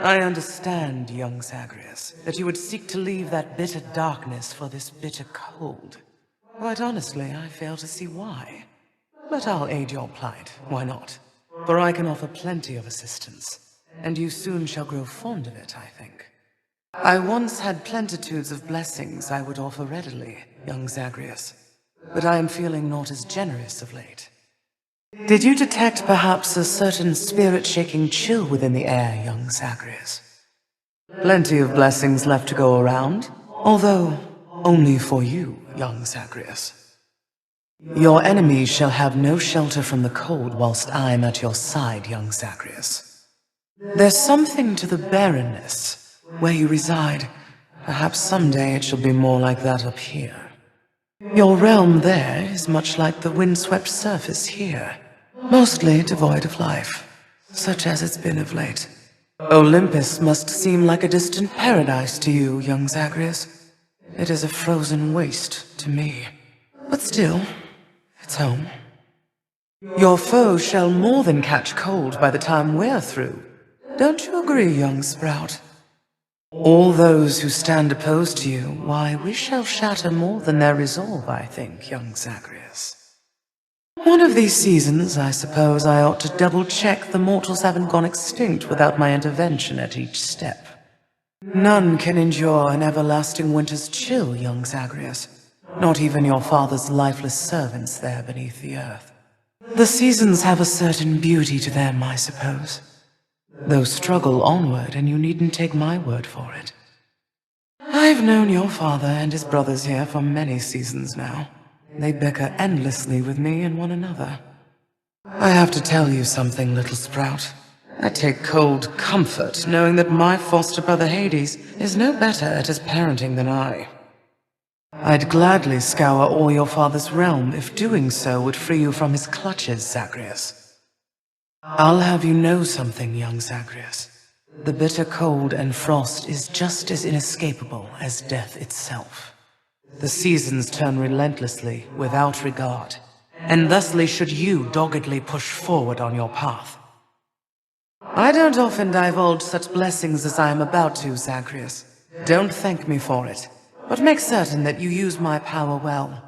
I understand, young Zagreus, that you would seek to leave that bitter darkness for this bitter cold. Quite honestly, I fail to see why. But I'll aid your plight, why not? For I can offer plenty of assistance, and you soon shall grow fond of it, I think. I once had plenitudes of blessings I would offer readily, young Zagreus, but I am feeling not as generous of late. Did you detect perhaps a certain spirit-shaking chill within the air, young Zagreus? Plenty of blessings left to go around, although only for you, young Zagreus. Your enemies shall have no shelter from the cold whilst I am at your side, young Zagreus. There's something to the barrenness where you reside. Perhaps someday it shall be more like that up here. Your realm there is much like the windswept surface here, mostly devoid of life, such as it's been of late. Olympus must seem like a distant paradise to you, young Zagreus. It is a frozen waste to me, but still, it's home. Your foes shall more than catch cold by the time we're through. Don't you agree, young Sprout? All those who stand opposed to you, why, we shall shatter more than their resolve, I think, young Zagreus. One of these seasons, I suppose I ought to double-check the mortals haven't gone extinct without my intervention at each step. None can endure an everlasting winter's chill, young Zagreus. Not even your father's lifeless servants there beneath the earth. The seasons have a certain beauty to them, I suppose. Though struggle onward, and you needn't take my word for it. I've known your father and his brothers here for many seasons now. They bicker endlessly with me and one another. I have to tell you something, little Sprout. I take cold comfort knowing that my foster brother Hades is no better at his parenting than I. I'd gladly scour all your father's realm if doing so would free you from his clutches, Zagreus. I'll have you know something, young Zagreus. The bitter cold and frost is just as inescapable as death itself. The seasons turn relentlessly, without regard, and thusly should you doggedly push forward on your path. I don't often divulge such blessings as I am about to, Zagreus. Don't thank me for it, but make certain that you use my power well.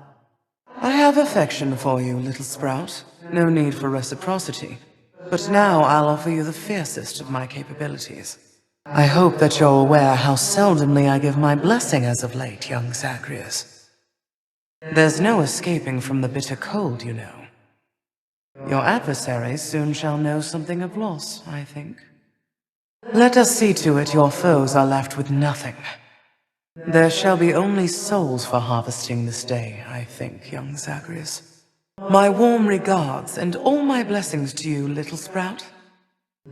I have affection for you, little Sprout. No need for reciprocity. But now I'll offer you the fiercest of my capabilities. I hope that you're aware how seldomly I give my blessing as of late, young Zagreus. There's no escaping from the bitter cold, you know. Your adversaries soon shall know something of loss, I think. Let us see to it your foes are left with nothing. There shall be only souls for harvesting this day, I think, young Zagreus. My warm regards and all my blessings to you, little Sprout.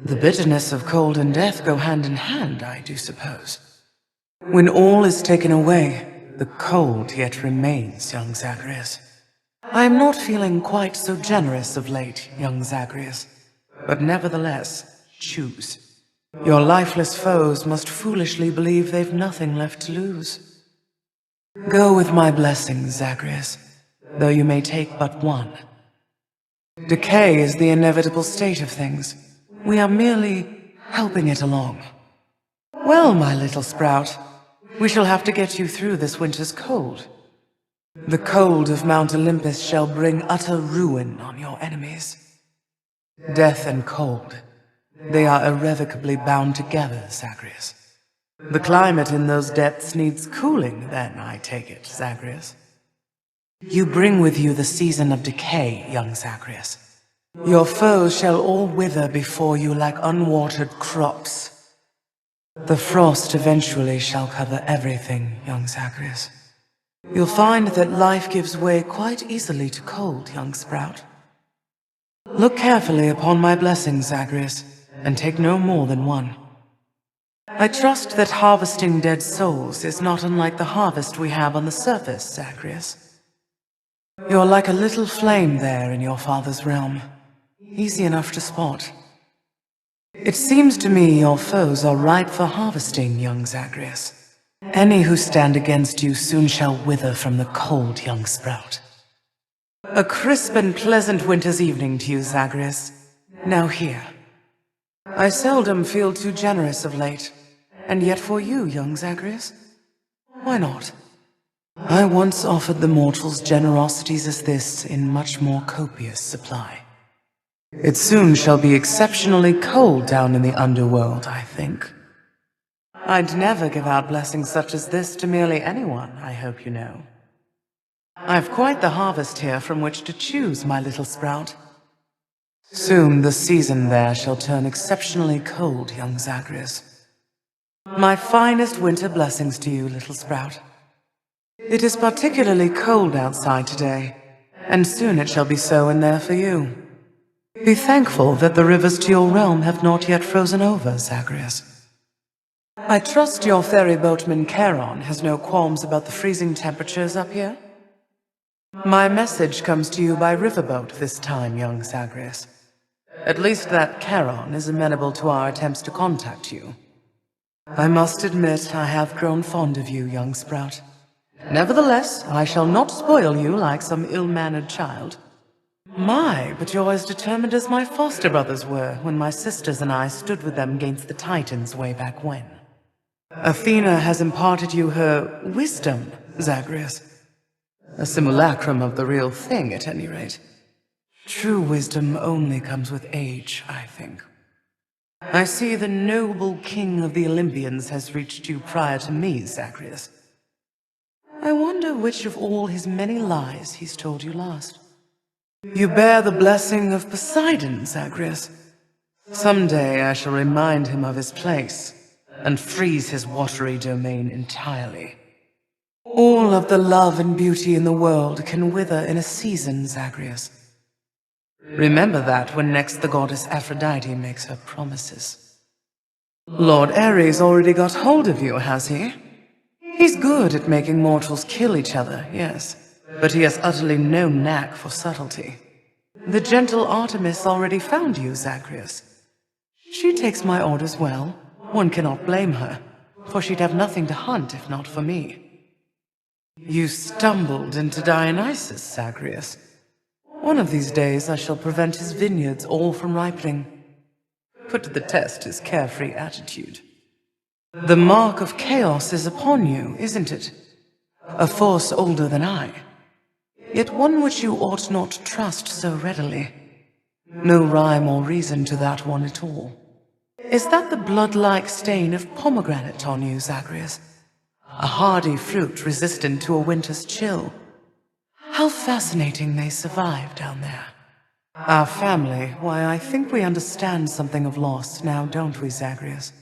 The bitterness of cold and death go hand in hand, I do suppose. When all is taken away, the cold yet remains, young Zagreus. I am not feeling quite so generous of late, young Zagreus, but nevertheless, choose. Your lifeless foes must foolishly believe they've nothing left to lose. Go with my blessings, Zagreus, though you may take but one. Decay is the inevitable state of things. We are merely helping it along. Well, my little Sprout, we shall have to get you through this winter's cold. The cold of Mount Olympus shall bring utter ruin on your enemies. Death and cold, they are irrevocably bound together, Zagreus. The climate in those depths needs cooling, then, I take it, Zagreus. You bring with you the season of decay, young Zagreus. Your foes shall all wither before you like unwatered crops. The frost eventually shall cover everything, young Zagreus. You'll find that life gives way quite easily to cold, young Sprout. Look carefully upon my blessings, Zagreus, and take no more than one. I trust that harvesting dead souls is not unlike the harvest we have on the surface, Zagreus. You're like a little flame there in your father's realm, easy enough to spot. It seems to me your foes are ripe for harvesting, young Zagreus. Any who stand against you soon shall wither from the cold, young Sprout. A crisp and pleasant winter's evening to you, Zagreus. Now here. I seldom feel too generous of late, and yet for you, young Zagreus, why not? I once offered the mortals generosities as this in much more copious supply. It soon shall be exceptionally cold down in the underworld, I think. I'd never give out blessings such as this to merely anyone, I hope you know. I've quite the harvest here from which to choose, my little sprout. Soon the season there shall turn exceptionally cold, young Zagreus. My finest winter blessings to you, little sprout. It is particularly cold outside today, and soon it shall be so in there for you. Be thankful that the rivers to your realm have not yet frozen over, Zagreus. I trust your ferry boatman Charon has no qualms about the freezing temperatures up here? My message comes to you by riverboat this time, young Zagreus. At least that Charon is amenable to our attempts to contact you. I must admit I have grown fond of you, young sprout. Nevertheless, I shall not spoil you like some ill-mannered child. My, but you're as determined as my foster brothers were when my sisters and I stood with them against the Titans way back when. Athena has imparted you her wisdom, Zagreus. A simulacrum of the real thing, at any rate. True wisdom only comes with age, I think. I see the noble king of the Olympians has reached you prior to me, Zagreus. I wonder which of all his many lies he's told you last. You bear the blessing of Poseidon, Zagreus. Someday I shall remind him of his place and freeze his watery domain entirely. All of the love and beauty in the world can wither in a season, Zagreus. Remember that when next the goddess Aphrodite makes her promises. Lord Ares already got hold of you, has he? He's good at making mortals kill each other, yes, but he has utterly no knack for subtlety. The gentle Artemis already found you, Zagreus. She takes my orders well. One cannot blame her, for she'd have nothing to hunt if not for me. You stumbled into Dionysus, Zagreus. One of these days I shall prevent his vineyards all from ripening. Put to the test his carefree attitude. The mark of chaos is upon you, isn't it? A force older than I, yet one which you ought not trust so readily. No rhyme or reason to that one at all. Is that the blood-like stain of pomegranate on you, Zagreus? A hardy fruit resistant to a winter's chill. How fascinating they survive down there. Our family, why, I think we understand something of loss now, don't we, Zagreus?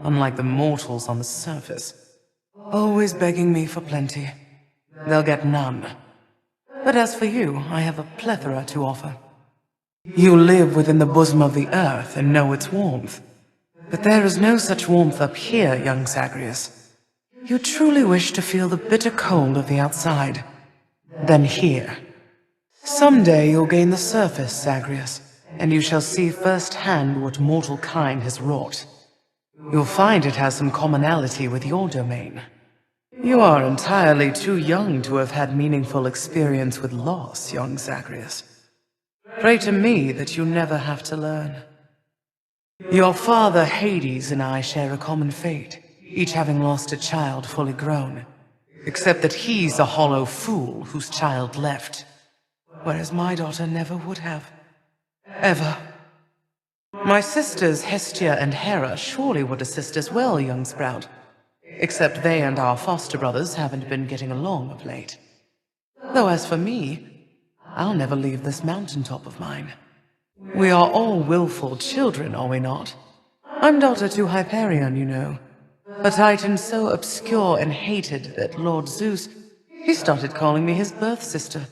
Unlike the mortals on the surface. Always begging me for plenty. They'll get none. But as for you, I have a plethora to offer. You live within the bosom of the earth and know its warmth. But there is no such warmth up here, young Zagreus. You truly wish to feel the bitter cold of the outside. Then here. Someday you'll gain the surface, Zagreus, and you shall see firsthand what mortal kind has wrought. You'll find it has some commonality with your domain. You are entirely too young to have had meaningful experience with loss, young Zagreus. Pray to me that you never have to learn. Your father Hades and I share a common fate, each having lost a child fully grown. Except that he's a hollow fool whose child left, whereas my daughter never would have. Ever. My sisters Hestia and Hera surely would assist as well, young sprout. Except they and our foster brothers haven't been getting along of late. Though as for me, I'll never leave this mountaintop of mine. We are all willful children, are we not? I'm daughter to Hyperion, you know. A titan so obscure and hated that Lord Zeus, he started calling me his birth sister.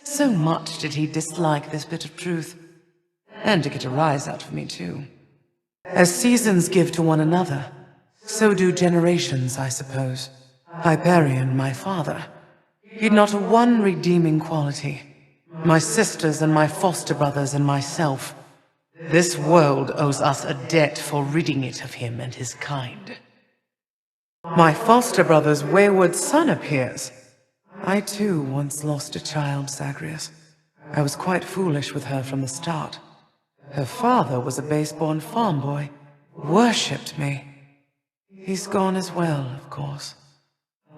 So much did he dislike this bit of truth. And to get a rise out of me, too. As seasons give to one another, so do generations, I suppose. Hyperion, my father, he'd not a one redeeming quality. My sisters and my foster brothers and myself. This world owes us a debt for ridding it of him and his kind. My foster brother's wayward son appears. I too once lost a child, Zagreus. I was quite foolish with her from the start. Her father was a base-born farm boy, worshipped me. He's gone as well, of course.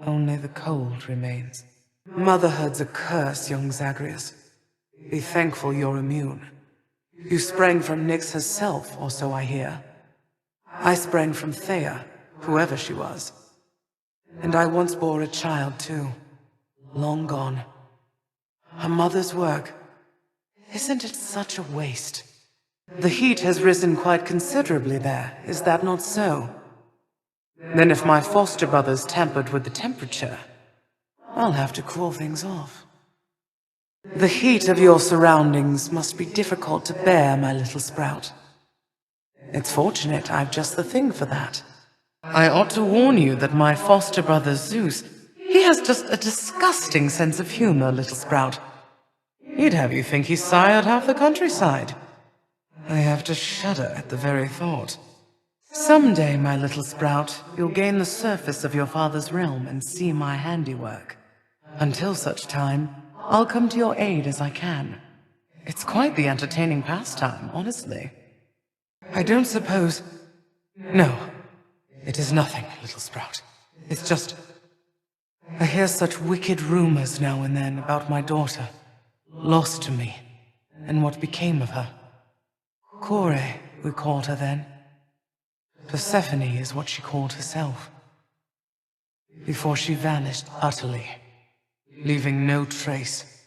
Only the cold remains. Motherhood's a curse, young Zagreus. Be thankful you're immune. You sprang from Nyx herself, or so I hear. I sprang from Thea, whoever she was. And I once bore a child, too. Long gone. Her mother's work. Isn't it such a waste? The heat has risen quite considerably there, is that not so? Then if my foster brothers tampered with the temperature, I'll have to cool things off. The heat of your surroundings must be difficult to bear, my little sprout. It's fortunate I've just the thing for that. I ought to warn you that my foster brother Zeus, he has just a disgusting sense of humor, little sprout. He'd have you think he sired half the countryside. I have to shudder at the very thought. Someday, my little sprout, you'll gain the surface of your father's realm and see my handiwork. Until such time, I'll come to your aid as I can. It's quite the entertaining pastime, honestly. I don't suppose... No, it is nothing, little sprout. It's just... I hear such wicked rumors now and then about my daughter, lost to me, and what became of her. Kore, we called her then. Persephone is what she called herself. Before she vanished utterly, leaving no trace.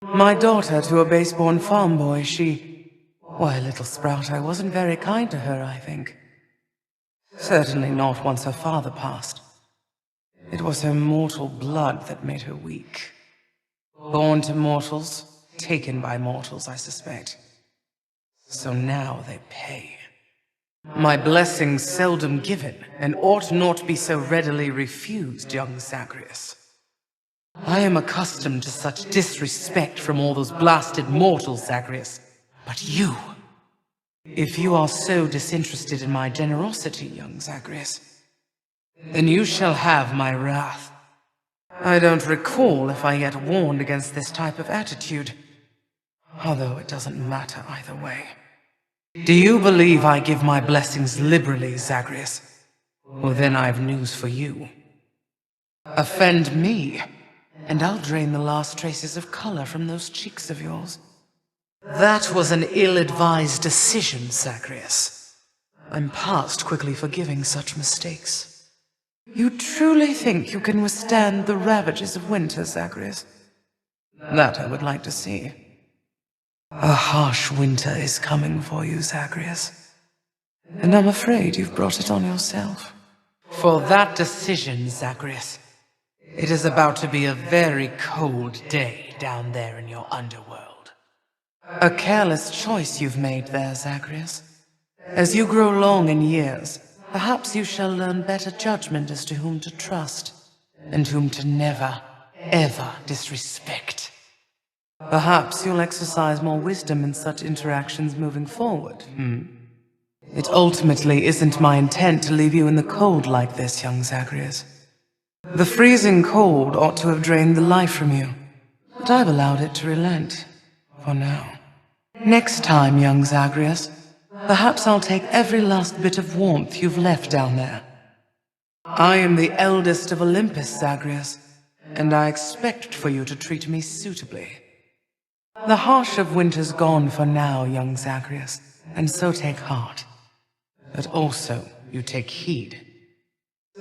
My daughter to a base-born farm boy, Why, little sprout, I wasn't very kind to her, I think. Certainly not once her father passed. It was her mortal blood that made her weak. Born to mortals, taken by mortals, I suspect. So now they pay. My blessings seldom given, and ought not be so readily refused, young Zagreus. I am accustomed to such disrespect from all those blasted mortals, Zagreus. But you... If you are so disinterested in my generosity, young Zagreus, then you shall have my wrath. I don't recall if I yet warned against this type of attitude, although it doesn't matter either way. Do you believe I give my blessings liberally, Zagreus? Well, then I've news for you. Offend me, and I'll drain the last traces of color from those cheeks of yours. That was an ill-advised decision, Zagreus. I'm past quickly forgiving such mistakes. You truly think you can withstand the ravages of winter, Zagreus? That I would like to see. A harsh winter is coming for you, Zagreus. And I'm afraid you've brought it on yourself. For that decision, Zagreus, it is about to be a very cold day down there in your underworld. A careless choice you've made there, Zagreus. As you grow long in years, perhaps you shall learn better judgment as to whom to trust, and whom to never, ever disrespect. Perhaps you'll exercise more wisdom in such interactions moving forward, It ultimately isn't my intent to leave you in the cold like this, young Zagreus. The freezing cold ought to have drained the life from you, but I've allowed it to relent, for now. Next time, young Zagreus, perhaps I'll take every last bit of warmth you've left down there. I am the eldest of Olympus, Zagreus, and I expect for you to treat me suitably. The harsh of winter's gone for now, young Zagreus, and so take heart. But also, you take heed.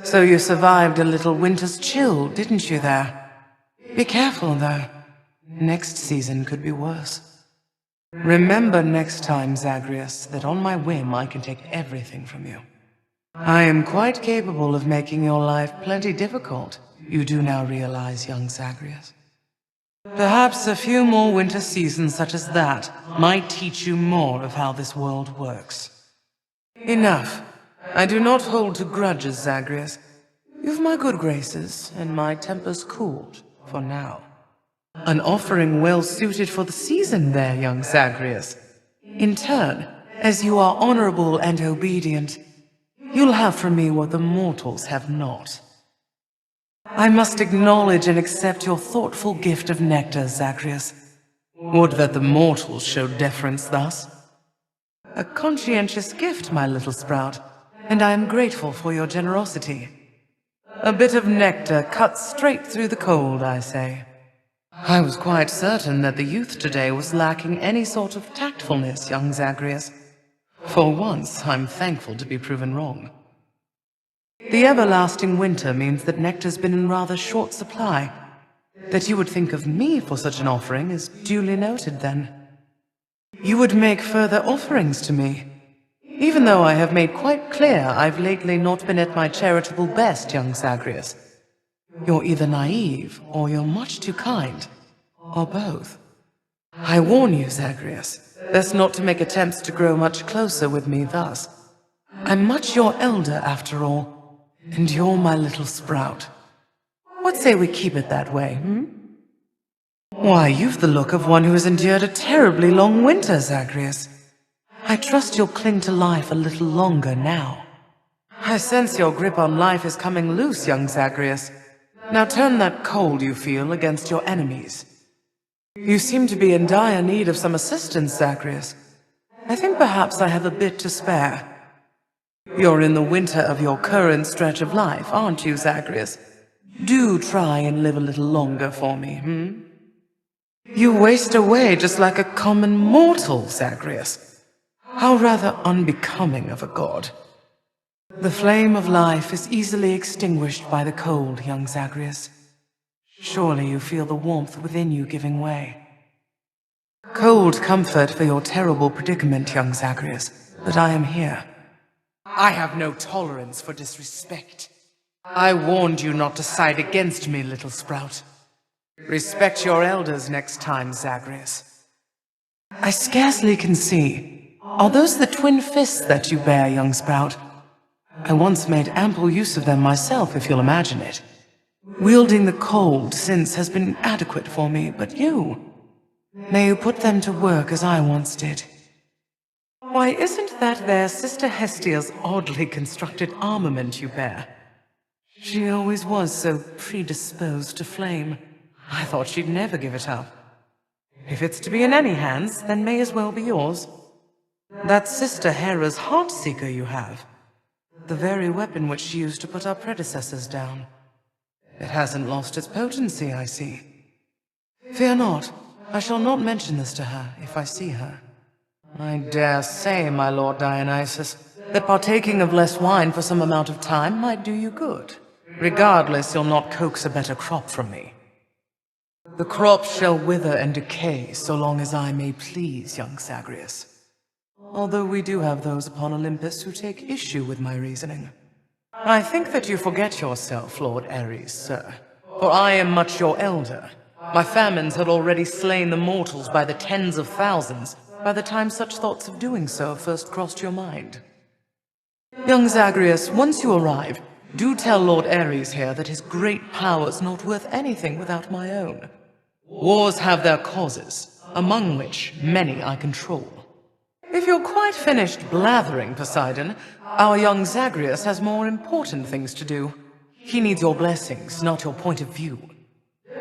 So you survived a little winter's chill, didn't you there? Be careful, though. Next season could be worse. Remember next time, Zagreus, that on my whim I can take everything from you. I am quite capable of making your life plenty difficult, you do now realize, young Zagreus. Perhaps a few more winter seasons such as that might teach you more of how this world works. Enough. I do not hold to grudges, Zagreus. You've my good graces, and my temper's cooled, for now. An offering well suited for the season there, young Zagreus. In turn, as you are honorable and obedient, you'll have from me what the mortals have not. I must acknowledge and accept your thoughtful gift of nectar, Zagreus. Would that the mortals showed deference thus. A conscientious gift, my little sprout, and I am grateful for your generosity. A bit of nectar cut straight through the cold, I say. I was quite certain that the youth today was lacking any sort of tactfulness, young Zagreus. For once, I'm thankful to be proven wrong. The everlasting winter means that nectar's been in rather short supply. That you would think of me for such an offering is duly noted, then. You would make further offerings to me, even though I have made quite clear I've lately not been at my charitable best, young Zagreus. You're either naive, or you're much too kind, or both. I warn you, Zagreus, best not to make attempts to grow much closer with me thus. I'm much your elder, after all, and you're my little sprout. What say we keep it that way, Why, you've the look of one who has endured a terribly long winter, Zagreus. I trust you'll cling to life a little longer now. I sense your grip on life is coming loose, young Zagreus. Now turn that cold you feel against your enemies. You seem to be in dire need of some assistance, Zagreus. I think perhaps I have a bit to spare. You're in the winter of your current stretch of life, aren't you, Zagreus? Do try and live a little longer for me, You waste away just like a common mortal, Zagreus. How rather unbecoming of a god. The flame of life is easily extinguished by the cold, young Zagreus. Surely you feel the warmth within you giving way. Cold comfort for your terrible predicament, young Zagreus, but I am here. I have no tolerance for disrespect. I warned you not to side against me, little sprout. Respect your elders next time, Zagreus. I scarcely can see. Are those the twin fists that you bear, young sprout? I once made ample use of them myself, if you'll imagine it. Wielding the cold since has been adequate for me, but you? May you put them to work as I once did. Why, isn't that there Sister Hestia's oddly constructed armament you bear? She always was so predisposed to flame. I thought she'd never give it up. If it's to be in any hands, then may as well be yours. That Sister Hera's Heartseeker you have. The very weapon which she used to put our predecessors down. It hasn't lost its potency, I see. Fear not. I shall not mention this to her, if I see her. I dare say, my Lord Dionysus, that partaking of less wine for some amount of time might do you good. Regardless, you'll not coax a better crop from me. The crop shall wither and decay so long as I may please, young Zagreus. Although we do have those upon Olympus who take issue with my reasoning. I think that you forget yourself, Lord Ares, sir. For I am much your elder. My famines had already slain the mortals by the tens of thousands by the time such thoughts of doing so first crossed your mind. Young Zagreus, once you arrive, do tell Lord Ares here that his great power's not worth anything without my own. Wars have their causes, among which many I control. If you're quite finished blathering, Poseidon, our young Zagreus has more important things to do. He needs your blessings, not your point of view.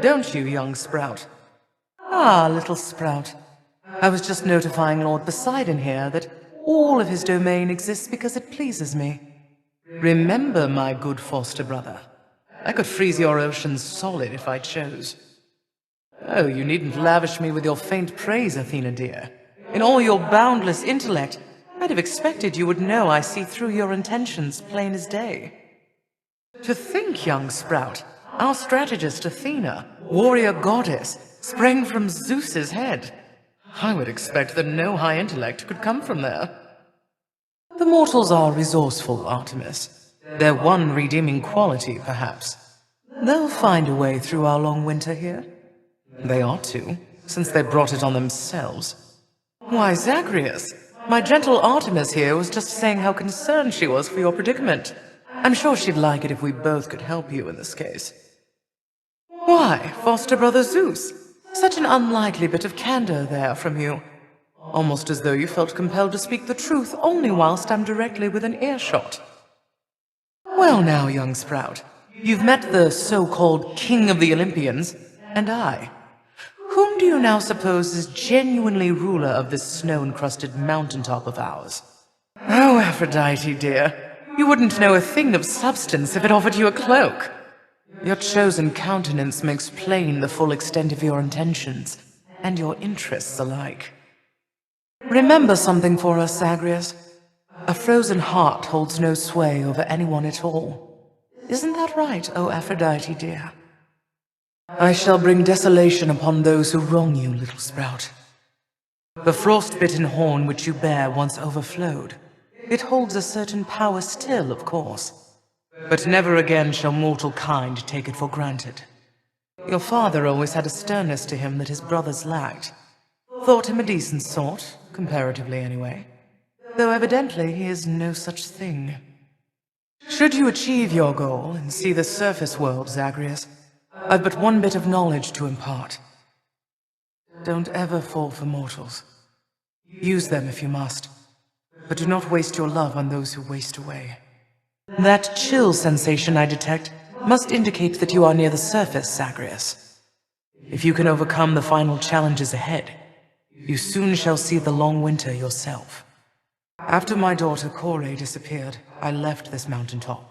Don't you, young Sprout? Ah, little Sprout. I was just notifying Lord Poseidon here that all of his domain exists because it pleases me. Remember, my good foster brother, I could freeze your oceans solid if I chose. Oh, you needn't lavish me with your faint praise, Athena dear. In all your boundless intellect, I'd have expected you would know I see through your intentions plain as day. To think, young Sprout, our strategist Athena, warrior goddess, sprang from Zeus's head. I would expect that no high intellect could come from there. The mortals are resourceful, Artemis. Their one redeeming quality, perhaps. They'll find a way through our long winter here. They ought to, since they brought it on themselves. Why, Zagreus, my gentle Artemis here was just saying how concerned she was for your predicament. I'm sure she'd like it if we both could help you in this case. Why, foster brother Zeus? Such an unlikely bit of candor there from you. Almost as though you felt compelled to speak the truth only whilst I'm directly within earshot. Well now, young Sprout, you've met the so-called King of the Olympians, and I. Whom do you now suppose is genuinely ruler of this snow-encrusted mountaintop of ours? Oh, Aphrodite, dear, you wouldn't know a thing of substance if it offered you a cloak. Your chosen countenance makes plain the full extent of your intentions, and your interests alike. Remember something for us, Zagreus. A frozen heart holds no sway over anyone at all. Isn't that right, O Aphrodite, dear? I shall bring desolation upon those who wrong you, little sprout. The frost-bitten horn which you bear once overflowed. It holds a certain power still, of course. But never again shall mortal kind take it for granted. Your father always had a sternness to him that his brothers lacked. Thought him a decent sort, comparatively anyway. Though evidently he is no such thing. Should you achieve your goal and see the surface world, Zagreus, I've but one bit of knowledge to impart. Don't ever fall for mortals. Use them if you must, but do not waste your love on those who waste away. That chill sensation I detect must indicate that you are near the surface, Zagreus. If you can overcome the final challenges ahead, you soon shall see the long winter yourself. After my daughter Kore disappeared, I left this mountaintop,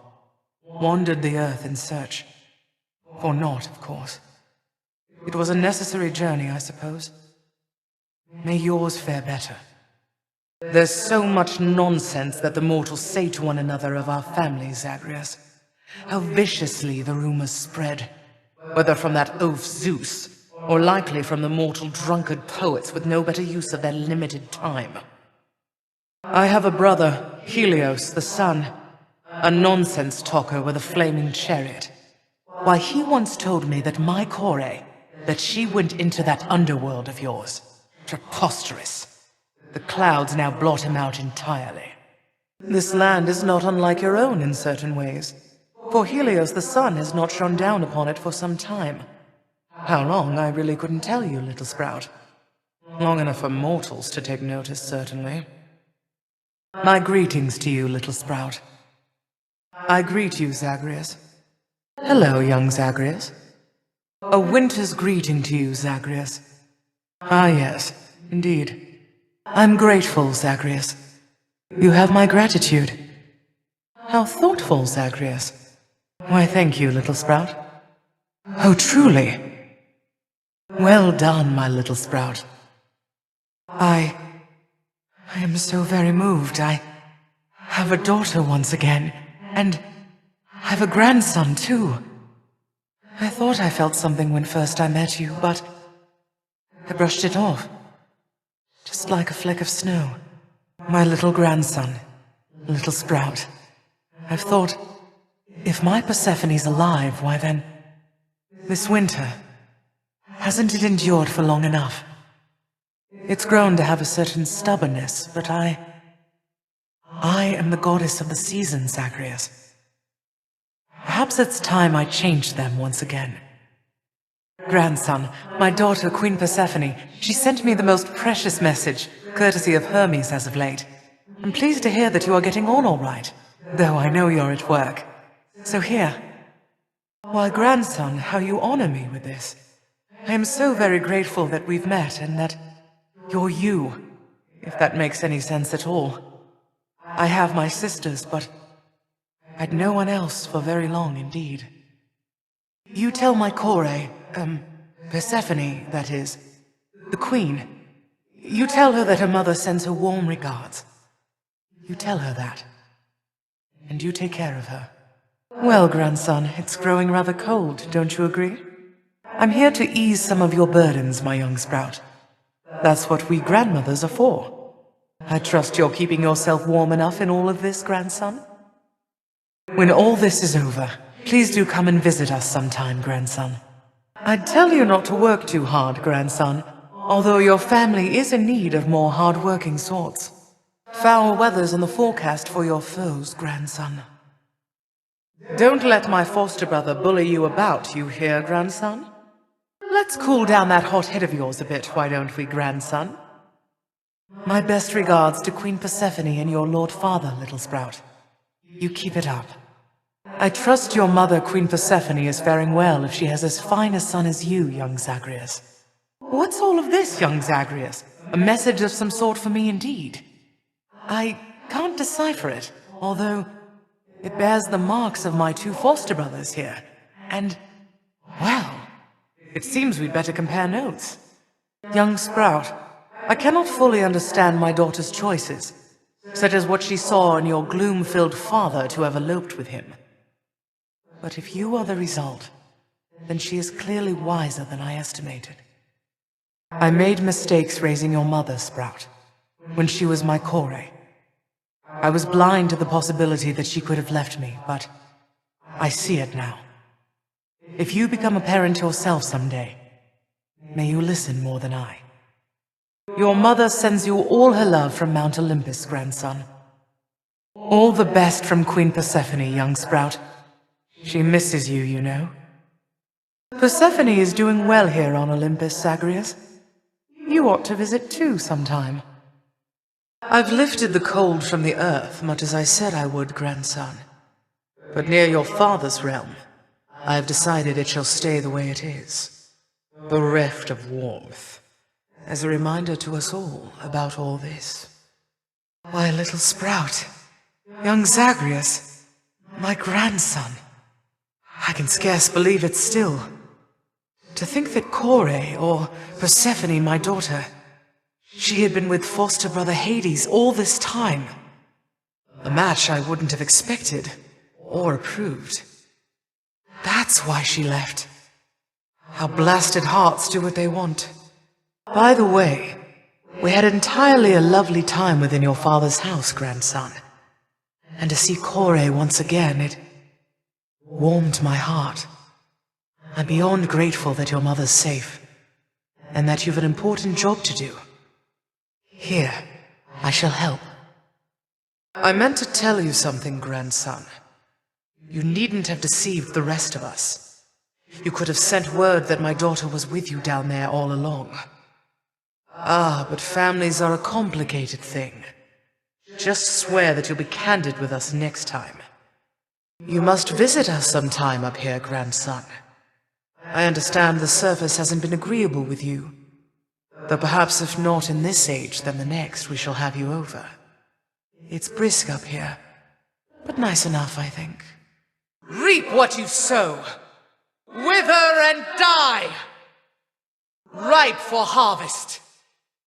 wandered the earth in search. For naught, of course. It was a necessary journey, I suppose. May yours fare better. There's so much nonsense that the mortals say to one another of our family, Zagreus. How viciously the rumors spread, whether from that oaf Zeus, or likely from the mortal drunkard poets with no better use of their limited time. I have a brother, Helios, the sun, a nonsense talker with a flaming chariot. Why, he once told me that my Kore, that she went into that underworld of yours. Preposterous. The clouds now blot him out entirely. This land is not unlike your own in certain ways, for Helios the sun has not shone down upon it for some time. How long, I really couldn't tell you, little sprout. Long enough for mortals to take notice, certainly. My greetings to you, little sprout. I greet you, Zagreus. Hello, young Zagreus. A winter's greeting to you, Zagreus. Ah, yes, indeed. I'm grateful, Zagreus. You have my gratitude. How thoughtful, Zagreus. Why, thank you, little sprout. Oh, truly. Well done, my little sprout. I am so very moved. I have a daughter once again, and have a grandson, too. I thought I felt something when first I met you, but I brushed it off. Just like a fleck of snow. My little grandson, little sprout. I've thought, if my Persephone's alive, why then, this winter, hasn't it endured for long enough? It's grown to have a certain stubbornness, but I am the goddess of the seasons, Zagreus. Perhaps it's time I changed them once again. Grandson, my daughter, Queen Persephone, she sent me the most precious message, courtesy of Hermes as of late. I'm pleased to hear that you are getting on all right, though I know you're at work. So here. Why, grandson, how you honor me with this. I am so very grateful that we've met and that you're you, if that makes any sense at all. I have my sisters, but I'd no one else for very long indeed. You tell my Kore, Persephone, that is, the queen. You tell her that her mother sends her warm regards. You tell her that. And you take care of her. Well, grandson, it's growing rather cold, don't you agree? I'm here to ease some of your burdens, my young sprout. That's what we grandmothers are for. I trust you're keeping yourself warm enough in all of this, grandson? When all this is over, please do come and visit us sometime, grandson. I'd tell you not to work too hard, grandson, although your family is in need of more hard-working sorts. Foul weather's in the forecast for your foes, grandson. Don't let my foster brother bully you about, you hear, grandson? Let's cool down that hot head of yours a bit, why don't we, grandson? My best regards to Queen Persephone and your Lord Father, little sprout. You keep it up. I trust your mother, Queen Persephone, is faring well if she has as fine a son as you, young Zagreus. What's all of this, young Zagreus? A message of some sort for me indeed. I can't decipher it, although it bears the marks of my two foster brothers here. And, well, it seems we'd better compare notes. Young Sprout, I cannot fully understand my daughter's choices, such as what she saw in your gloom-filled father to have eloped with him. But if you are the result, then she is clearly wiser than I estimated. I made mistakes raising your mother, Sprout, when she was my Kore. I was blind to the possibility that she could have left me, but I see it now. If you become a parent yourself someday, may you listen more than I. Your mother sends you all her love from Mount Olympus, grandson. All the best from Queen Persephone, young Sprout. She misses you, you know. Persephone is doing well here on Olympus, Zagreus. You ought to visit too sometime. I've lifted the cold from the earth, much as I said I would, grandson. But near your father's realm, I have decided it shall stay the way it is, bereft of warmth, as a reminder to us all about all this. Why, little Sprout, young Zagreus, my grandson. I can scarce believe it still. To think that Kore, or Persephone, my daughter, she had been with foster brother Hades all this time. A match I wouldn't have expected or approved. That's why she left. How blasted hearts do what they want. By the way, we had entirely a lovely time within your father's house, grandson. And to see Kore once again, it warmed my heart. I'm beyond grateful that your mother's safe, and that you've an important job to do. Here, I shall help. I meant to tell you something, grandson. You needn't have deceived the rest of us. You could have sent word that my daughter was with you down there all along. Ah, but families are a complicated thing. Just swear that you'll be candid with us next time. You must visit us sometime up here, grandson. I understand the surface hasn't been agreeable with you. Though perhaps if not in this age, then the next we shall have you over. It's brisk up here, but nice enough, I think. Reap what you sow! Wither and die! Ripe for harvest!